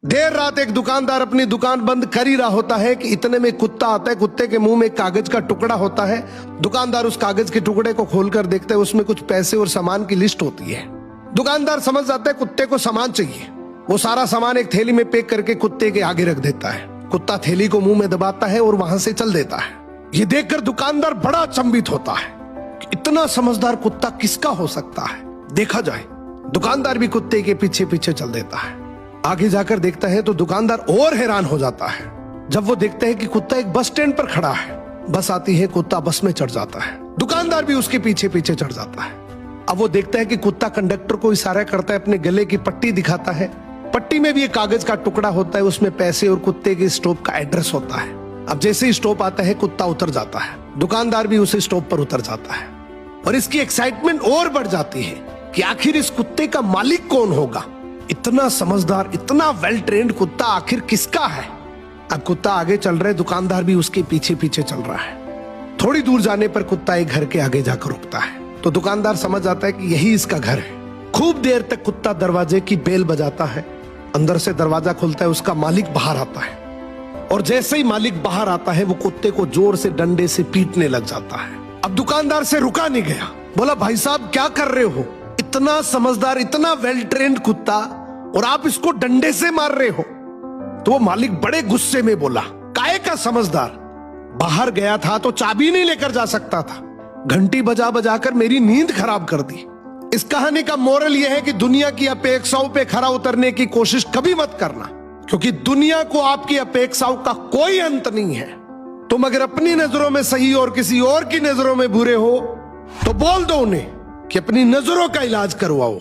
देर रात एक दुकानदार अपनी दुकान बंद कर ही रहा होता है कि इतने में कुत्ता आता है। कुत्ते के मुंह में एक कागज का टुकड़ा होता है। दुकानदार उस कागज के टुकड़े को खोलकर देखता है, उसमें कुछ पैसे और सामान की लिस्ट होती है। दुकानदार समझ जाता है कुत्ते को सामान चाहिए। वो सारा सामान एक थैली में पैक करके कुत्ते के आगे रख देता है। कुत्ता थैली को मुंह में दबाता है और वहां से चल देता है। ये देखकर दुकानदार बड़ा अचंभित होता है कि इतना समझदार कुत्ता किसका हो सकता है, देखा जाए। दुकानदार भी कुत्ते के पीछे पीछे चल देता है। आगे जाकर देखता है तो दुकानदार और हैरान हो जाता है जब वो देखता है कि कुत्ता एक बस स्टैंड पर खड़ा है। बस आती है, कुत्ता बस में चढ़ जाता है। दुकानदार भी उसके पीछे पीछे चढ़ जाता है। अब वो देखता है कि कुत्ता कंडक्टर को इशारा करता है, अपने गले की पट्टी दिखाता है। पट्टी में भी एक कागज का टुकड़ा होता है, उसमें पैसे और कुत्ते के स्टॉप का एड्रेस होता है। अब जैसे ही स्टॉप आता है, कुत्ता उतर जाता है। दुकानदार भी उस स्टॉप पर उतर जाता है और इसकी एक्साइटमेंट और बढ़ जाती है कि आखिर इस कुत्ते का मालिक कौन होगा। इतना समझदार, इतना वेल ट्रेन्ड कुत्ता आखिर किसका है। अब कुत्ता आगे चल रहा है, दुकानदार भी उसके पीछे पीछे चल रहा है। थोड़ी दूर जाने पर कुत्ता एक घर के आगे जाकर रुकता है तो दुकानदार समझ आता है कि यही इसका घर है। खूब देर तक कुत्ता दरवाजे की बेल बजाता है। अंदर से दरवाजा खुलता है, उसका मालिक बाहर आता है और जैसे ही मालिक बाहर आता है वो कुत्ते को जोर से डंडे से पीटने लग जाता है। अब दुकानदार से रुका नहीं गया, बोला भाई साहब क्या कर रहे हो, इतना समझदार, इतना वेल ट्रेन्ड कुत्ता और आप इसको डंडे से मार रहे हो। तो वो मालिक बड़े गुस्से में बोला, काहे का समझदार, बाहर गया था तो चाबी नहीं लेकर जा सकता था, घंटी बजा बजाकर मेरी नींद खराब कर दी। इस कहानी का मोरल यह है कि दुनिया की अपेक्षाओं पे खरा उतरने की कोशिश कभी मत करना, क्योंकि दुनिया को आपकी अपेक्षाओं का कोई अंत नहीं है। तुम अगर अपनी नजरों में सही और किसी और की नजरों में बुरे हो तो बोल दो उन्हें कि अपनी नजरों का इलाज करवाओ।